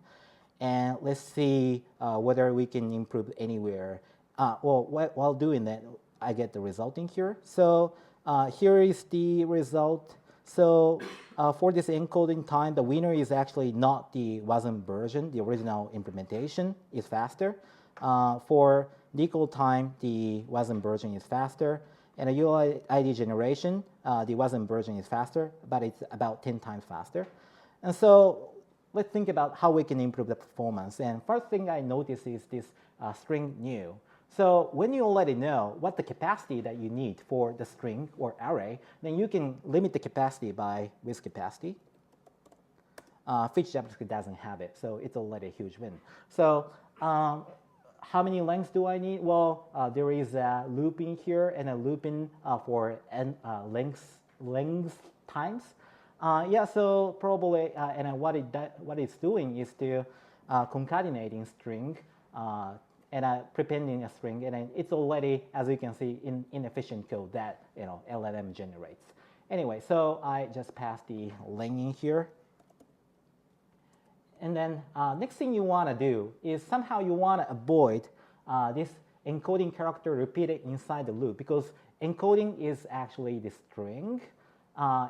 And let's see whether we can improve anywhere. Well, while doing that, I get the result in here. So here is the result. So for this encoding time, the winner is actually not the WASM version. The original implementation is faster. For decode time, the WASM version is faster. And the UID generation, the WASM version is faster, but it's about 10 times faster. And so let's think about how we can improve the performance. And first thing I notice is this string new. So when you already know what the capacity that you need for the string or array, then you can limit the capacity by with capacity. Which JavaScript doesn't have it, so it's already a huge win. So how many lengths do I need? Well, there is a looping here and a looping for length times. Yeah, so probably, and what it's doing is to concatenating string and prepending a string, and then it's already, as you can see, inefficient code that LLM generates. Anyway, so I just pass the len in here. And then next thing you want to do is somehow you want to avoid this encoding character repeated inside the loop, because encoding is actually the string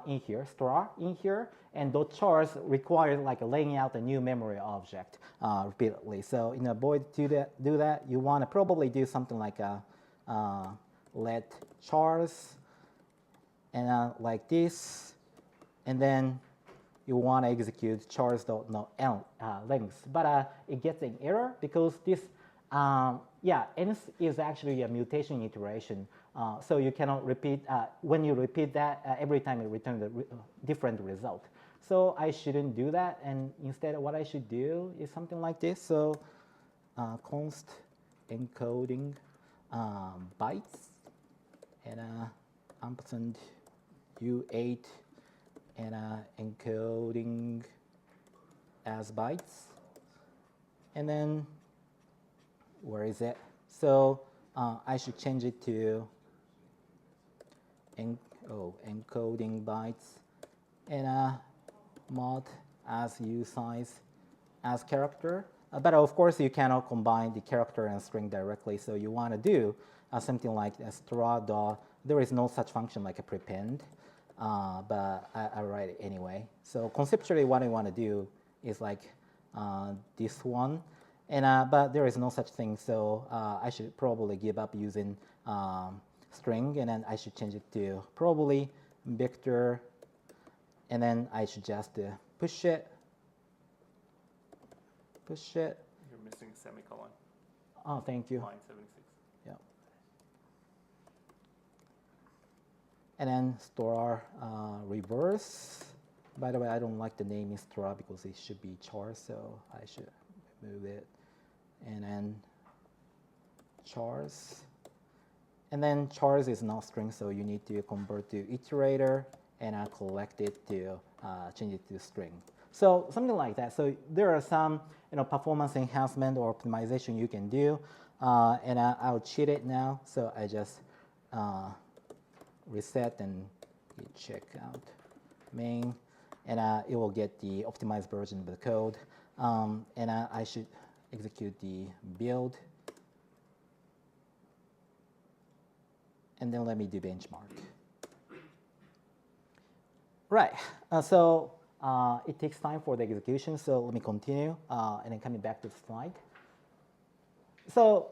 in here, star in here, and those chars require like laying out a new memory object repeatedly. So in avoid to do that, you want to probably do something like a let chars and like this, and then you want to execute chars.length, but it gets an error because this nth is actually a mutation iteration. So you cannot repeat, when you repeat that, every time it returns a different result. So I shouldn't do that, and instead what I should do is something like this. So const encoding bytes and ampersand U8 and encoding as bytes. And then, where is it? So I should change it to encoding bytes and mod as usize as character. But of course, you cannot combine the character and string directly. So you want to do something like a str dot. There is no such function like a prepend, but I write it anyway. So conceptually, what I want to do is like this one. And but there is no such thing, so I should probably give up using string, and then I should change it to probably vector, and then I should just push it. You're missing semicolon. Oh, thank you. Line 76. Yeah. And then star reverse. By the way, I don't like the name star because it should be char, so I should remove it. And then chars. And then chars is not string, so you need to convert to iterator and collect it to change it to string. So something like that. So there are some performance enhancement or optimization you can do. And I'll cheat it now. So I just reset and check out main. And it will get the optimized version of the code. And I should execute the build. And then let me do benchmark. Right. So it takes time for the execution. So let me continue. And then coming back to the slide. So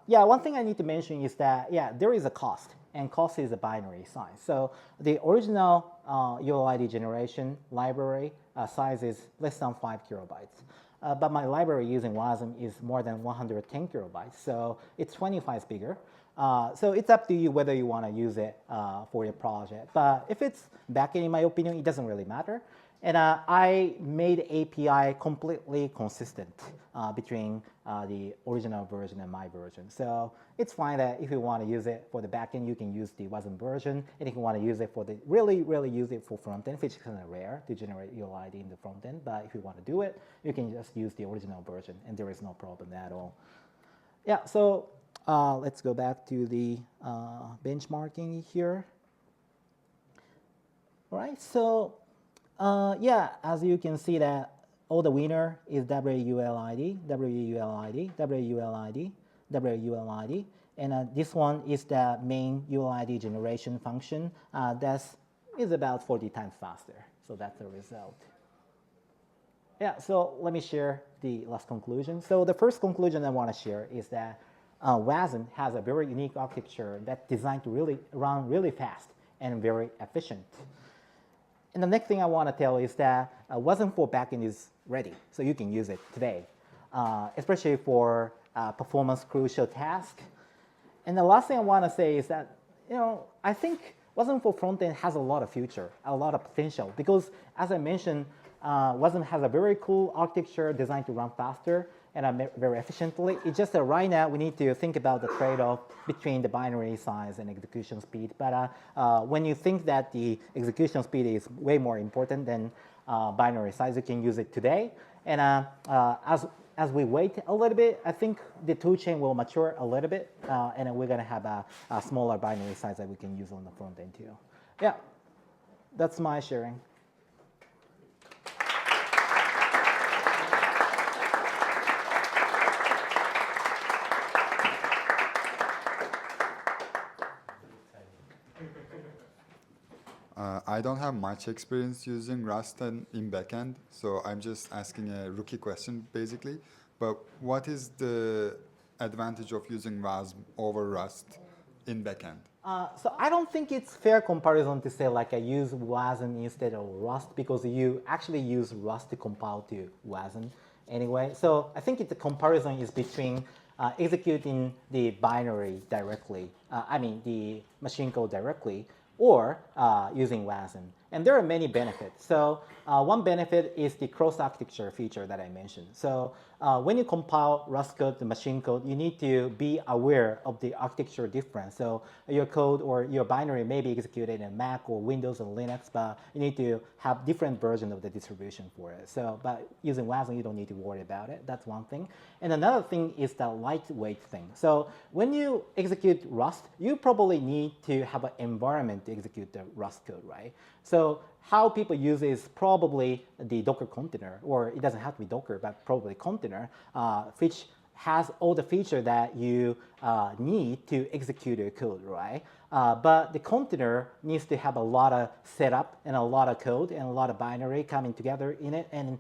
yeah, one thing I need to mention is that, yeah, there is a cost. And cost is a binary size. So the original ULID generation library size is less than 5 kilobytes. But my library using WASM is more than 110 kilobytes. So it's 25 bigger. So it's up to you whether you want to use it for your project. But if it's backend, in my opinion, it doesn't really matter. And I made API completely consistent between the original version and my version. So it's fine that if you want to use it for the backend, you can use the WASM version. And if you want to use it for the really use it for frontend, which is kind of rare to generate ULID in the frontend. But if you want to do it, you can just use the original version, and there is no problem at all. Yeah. So let's go back to the benchmarking here. All right. So yeah, as you can see that all the winner is WULID, WULID, WULID, WULID. And this one is the main ULID generation function. That is about 40 times faster. So that's the result. Yeah, so let me share the last conclusion. So the first conclusion I want to share is that WASM has a very unique architecture that's designed to really run really fast and very efficient. And the next thing I want to tell is that WASM for backend is ready, so you can use it today, especially for performance crucial tasks. And the last thing I want to say is that, I think WASM for frontend has a lot of future, a lot of potential, because as I mentioned, WASM has a very cool architecture designed to run faster and very efficiently. It's just that right now we need to think about the trade-off between the binary size and execution speed. But when you think that the execution speed is way more important than binary size, you can use it today. And as as we wait a little bit, I think the toolchain will mature a little bit, and then we're going to have a smaller binary size that we can use on the front end too. Yeah, that's my sharing. I don't have much experience using Rust in backend, so I'm just asking a rookie question basically. But what is the advantage of using WASM over Rust in backend? So I don't think it's fair comparison to say like I use WASM instead of Rust because you actually use Rust to compile to WASM anyway. So I think the comparison is between executing the binary directly, the machine code directly, or using WASM. And there are many benefits. So one benefit is the cross-architecture feature that I mentioned. So when you compile Rust code to machine code, you need to be aware of the architecture difference. So your code or your binary may be executed in Mac or Windows or Linux, but you need to have different version of the distribution for it. So, but using WASM, you don't need to worry about it. That's one thing. And another thing is the lightweight thing. So when you execute Rust, you probably need to have an environment to execute the Rust code, right? So how people use it is probably the Docker container, or it doesn't have to be Docker, but probably container, which has all the features that you need to execute your code, right? But the container needs to have a lot of setup and a lot of code and a lot of binary coming together in it. And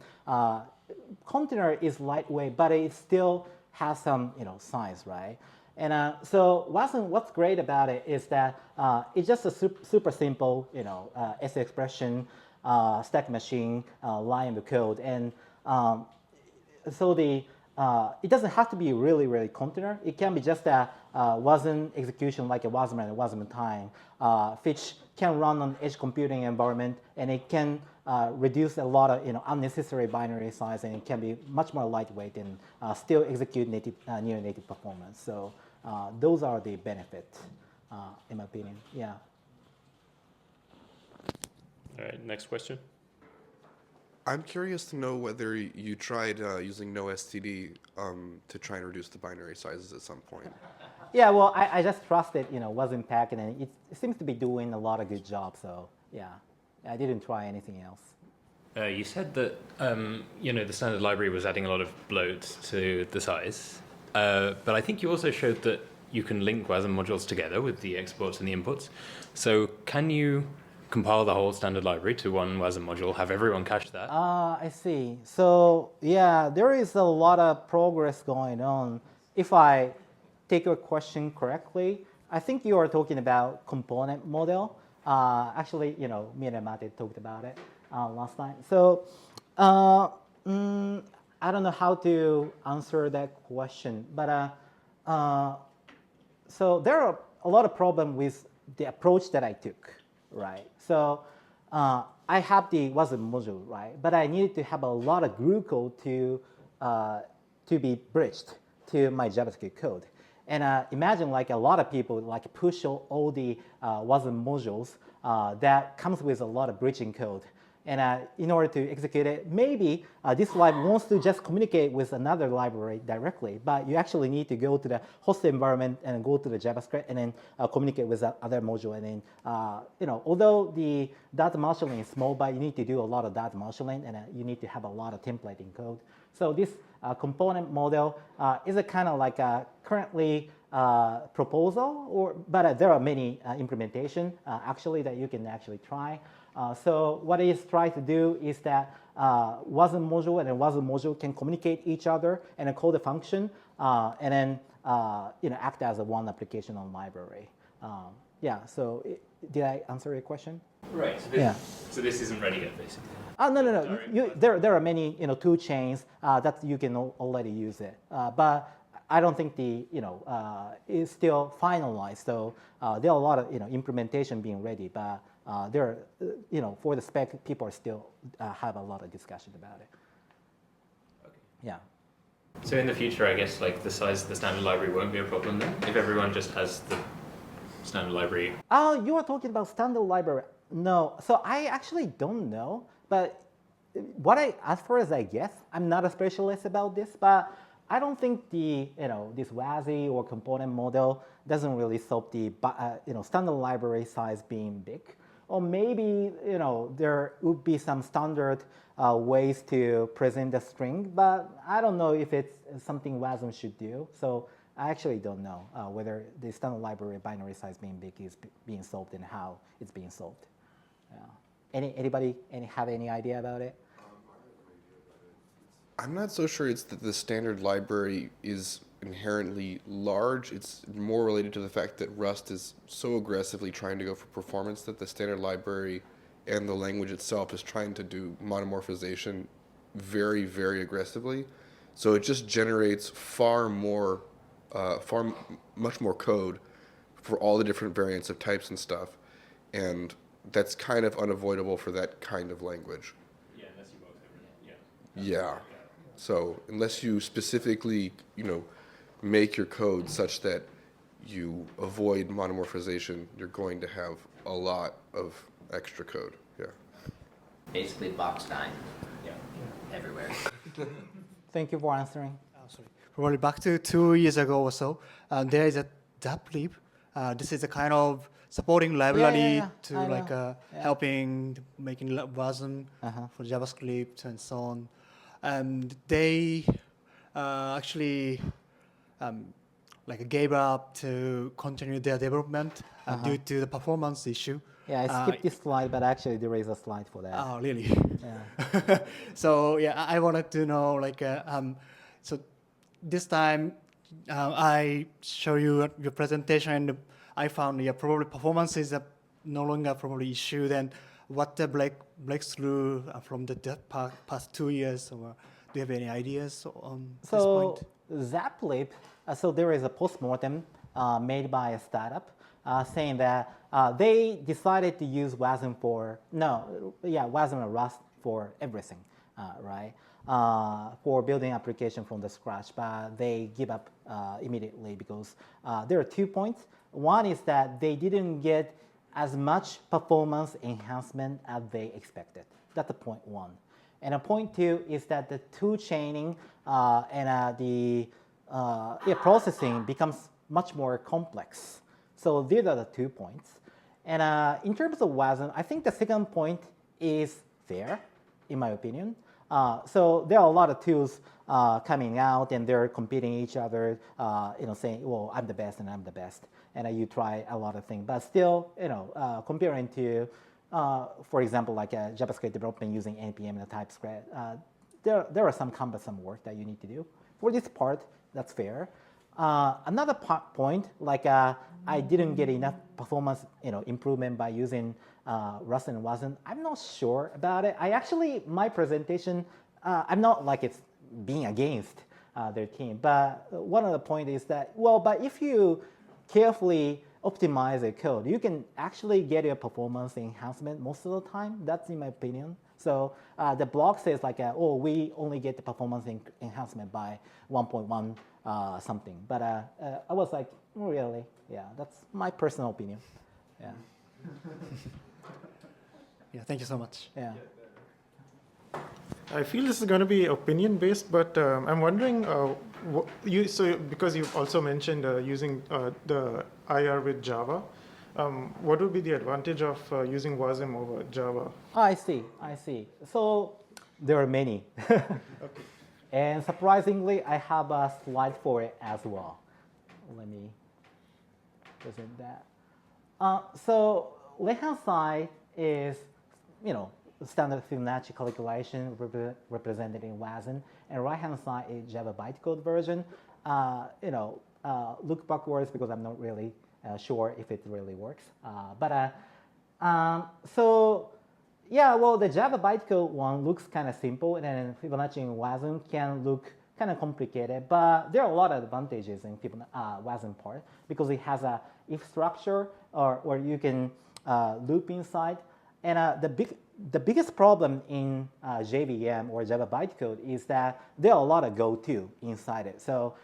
container is lightweight, but it still has some size, right? And so what's great about it is that it's just a super simple, S expression, stack machine, line of code, and so it doesn't have to be really container. It can be just a WASM execution like a WASM and a WASM time, which can run on edge computing environment, and it can reduce a lot of unnecessary binary size, and it can be much more lightweight and still execute near native performance. So those are the benefits, in my opinion. Yeah. All right, next question. I'm curious to know whether you tried using NoSTD to try and reduce the binary sizes at some point. Yeah, well, I just trusted, WASM pack, and it seems to be doing a lot of good job. So yeah, I didn't try anything else. You said that the standard library was adding a lot of bloat to the size, but I think you also showed that you can link WASM modules together with the exports and the inputs. So can you compile the whole standard library to one WASM module, have everyone cache that? I see. So yeah, there is a lot of progress going on. If I take your question correctly, I think you are talking about component model. Actually, me and Mate talked about it last time. So I don't know how to answer that question, but so there are a lot of problems with the approach that I took, right? So I have the WASM module, right? But I needed to have a lot of glue code to be bridged to my JavaScript code. And imagine like a lot of people like push all the WASM modules that comes with a lot of bridging code. And in order to execute it, maybe this library wants to just communicate with another library directly, but you actually need to go to the host environment and go to the JavaScript and then communicate with that other module. And then, although the data marshalling is small, but you need to do a lot of data marshalling, and you need to have a lot of templating code. So this component model is a kind of like a currently proposal, but there are many implementation actually that you can actually try. So what it is trying to do is that WASM module and a WASM module can communicate each other and call the function, and then act as a one application on library. Yeah. So did I answer your question? Right. So this isn't ready yet, basically. No. There are many tool chains that you can already use it, but I don't think is still finalized. So there are a lot of implementation being ready, but there are, for the spec, people are still have a lot of discussion about it. Okay. Yeah. So in the future, I guess like the size of the standard library won't be a problem then, if everyone just has the standard library. Oh, you are talking about standard library. No, so I actually don't know, but as far as I guess, I'm not a specialist about this, but I don't think this WASI or component model doesn't really solve the standard library size being big. Or maybe there would be some standard ways to present the string, but I don't know if it's something WASM should do. So I actually don't know whether the standard library binary size being big is being solved and how it's being solved. Anybody have any idea about it? I'm not so sure it's that the standard library is inherently large. It's more related to the fact that Rust is so aggressively trying to go for performance that the standard library and the language itself is trying to do monomorphization very, very aggressively. So it just generates much more code for all the different variants of types and stuff. And that's kind of unavoidable for that kind of language. Yeah, unless you box everything. Yeah. So unless you specifically, make your code such that you avoid monomorphization, you're going to have a lot of extra code. Yeah. Basically, box 9 everywhere. Thank you for answering. Sorry. Probably back to 2 years ago or so, there is a Zaplib. This is a kind of supporting library to I like know. helping making WASM for JavaScript and so on. And they actually like gave up to continue their development due to the performance issue. Yeah, I skipped this slide, but actually there is a slide for that. Oh, really? Yeah. So yeah, I wanted to know so this time I show you your presentation and I found probably performance is no longer probably issue. Then what the breakthrough from the past 2 years? Or do you have any ideas on this point? Zaplib, so there is a postmortem made by a startup saying that they decided to use WASM WASM and Rust for everything, right? For building application from the scratch, but they give up immediately because there are 2 points. One is that they didn't get as much performance enhancement as they expected. That's the point 1. And a point 2 is that the tool chaining and the processing becomes much more complex. So these are the 2 points. And in terms of WASM, I think the second point is fair, in my opinion. So there are a lot of tools coming out and they're competing each other, saying, well, I'm the best and I'm the best. And you try a lot of things. But still, comparing to, for example, like JavaScript development using NPM and TypeScript, there are some cumbersome work that you need to do. For this part, that's fair. Another point, like I didn't get enough performance improvement by using Rust and WASM. I'm not sure about it. My presentation, I'm not like it's being against their team. But one of the points is that, but if you carefully optimize the code, you can actually get your performance enhancement most of the time. That's in my opinion. So the blog says like, we only get the performance enhancement by 1.1 something. But I was like, really? Yeah, that's my personal opinion. Yeah. Yeah, thank you so much. Yeah. I feel this is going to be opinion based, but I'm wondering, because you also mentioned using the IR with Java, what would be the advantage of using WASM over Java? Oh, I see. So there are many. Okay. And surprisingly, I have a slide for it as well. Let me present that. So left-hand side is, standard Fibonacci calculation represented in WASM, and right-hand side is Java bytecode version. Look backwards because I'm not really sure if it really works. The Java bytecode one looks kind of simple, and then Fibonacci in WASM can look kind of complicated, but there are a lot of advantages in WASM part because it has a if structure or you can loop inside. And the biggest problem in JVM or Java bytecode is that there are a lot of goto inside it. So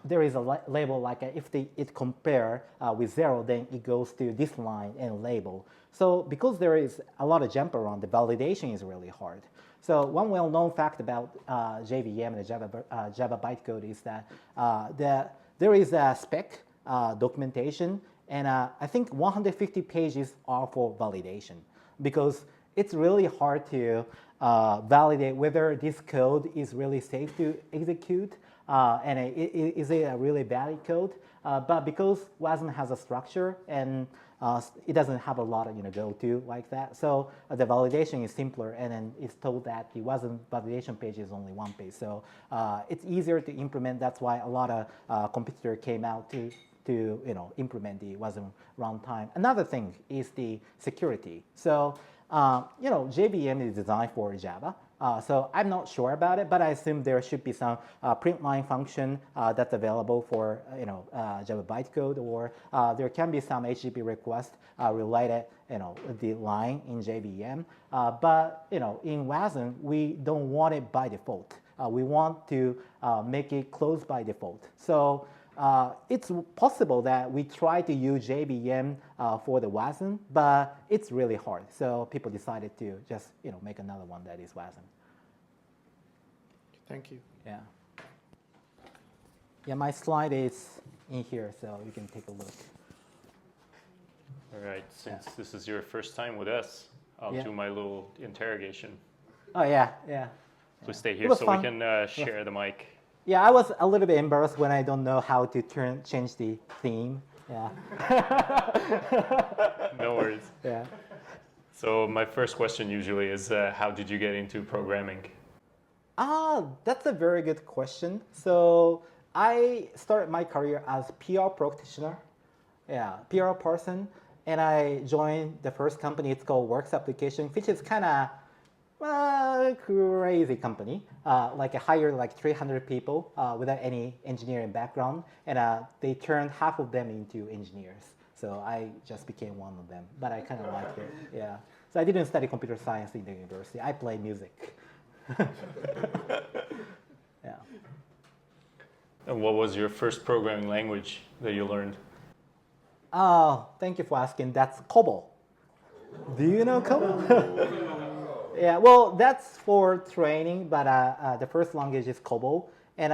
there is a label like if it compare with 0, then it goes to this line and label. So because there is a lot of jump around, the validation is really hard. So one well-known fact about JVM and Java bytecode is that there is a spec documentation, and I think 150 pages are for validation, because it's really hard to validate whether this code is really safe to execute, and is it a really valid code. But because WASM has a structure and it doesn't have a lot of go-to like that, so the validation is simpler, and then it's told that the WASM validation page is only one page. So it's easier to implement. That's why a lot of competitors came out to implement the WASM runtime. Another thing is the security. So JVM is designed for Java. So I'm not sure about it, but I assume there should be some print line function that's available for Java bytecode, or there can be some HTTP request related the line in JVM. But in WASM we don't want it by default. We want to make it closed by default. So it's possible that we try to use JVM for the WASM, but it's really hard. So people decided to just make another one that is WASM. Thank you. Yeah. Yeah, my slide is in here, so you can take a look. All right, since this is your first time with us, I'll Yeah. do my little interrogation. Oh yeah, yeah. Please stay It here was so fun. we can share the mic. Yeah, I was a little bit embarrassed when I don't know how to change the theme. Yeah. No worries. Yeah. So my first question usually is, how did you get into programming? That's a very good question. So I started my career as PR practitioner, PR person, and I joined the first company. It's called Works Application, which is kind of crazy company. Like I hired like 300 people without any engineering background, and they turned half of them into engineers. So I just became one of them, but I kind of liked it. Yeah. So I didn't study computer science in the university. I play music. Yeah. And what was your first programming language that you learned? Oh, thank you for asking. That's COBOL. Do you know COBOL? Yeah, well, that's for training, but the first language is COBOL. And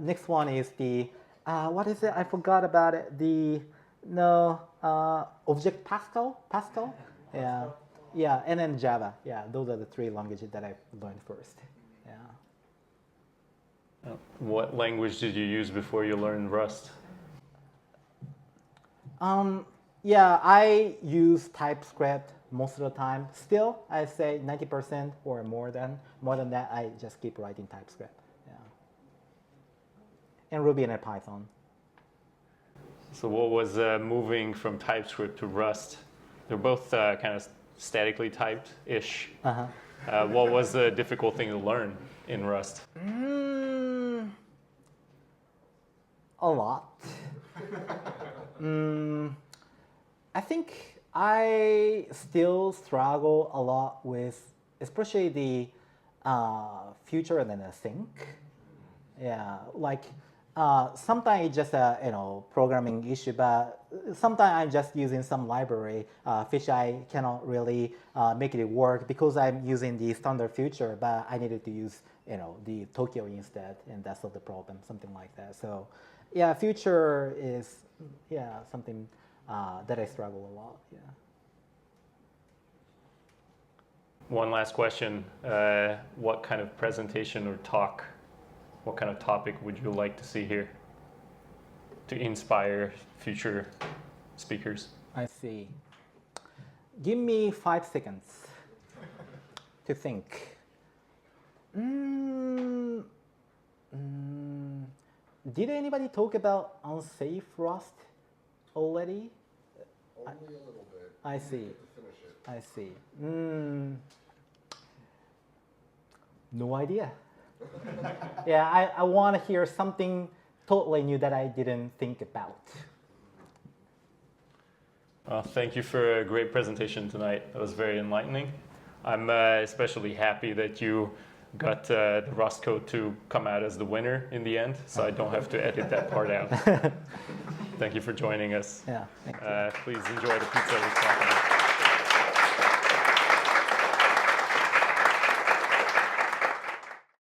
next one is the, what is it? I forgot about it. Object Pascal? Pascal? Yeah. Yeah, and then Java. Yeah, those are the three languages that I learned first. Yeah. What language did you use before you learned Rust? Yeah, I use TypeScript most of the time. Still, I say 90% or more than that, I just keep writing TypeScript. Yeah. And Ruby and Python. So what was moving from TypeScript to Rust? They're both kind of statically typed-ish. Uh-huh. What was the difficult thing to learn in Rust? A lot. I think I still struggle a lot with, especially the future and then the sync. Yeah, like sometimes it's just a programming issue, but sometimes I'm just using some library which I cannot really make it work because I'm using the standard future, but I needed to use the Tokyo instead, and that's not the problem, something like that. So yeah, future is something that I struggle a lot. Yeah. One last question. What kind of presentation or talk, what kind of topic would you like to see here to inspire future speakers? I see. Give me 5 seconds to think. Did anybody talk about unsafe Rust already? Only a little bit. I see. Finish it. I see. No idea. Yeah, I want to hear something totally new that I didn't think about. Thank you for a great presentation tonight. That was very enlightening. I'm especially happy that you got the Rust code to come out as the winner in the end, so I don't have to edit that part out. Thank you for joining us. Yeah, thank you. Please enjoy the pizza with chocolate.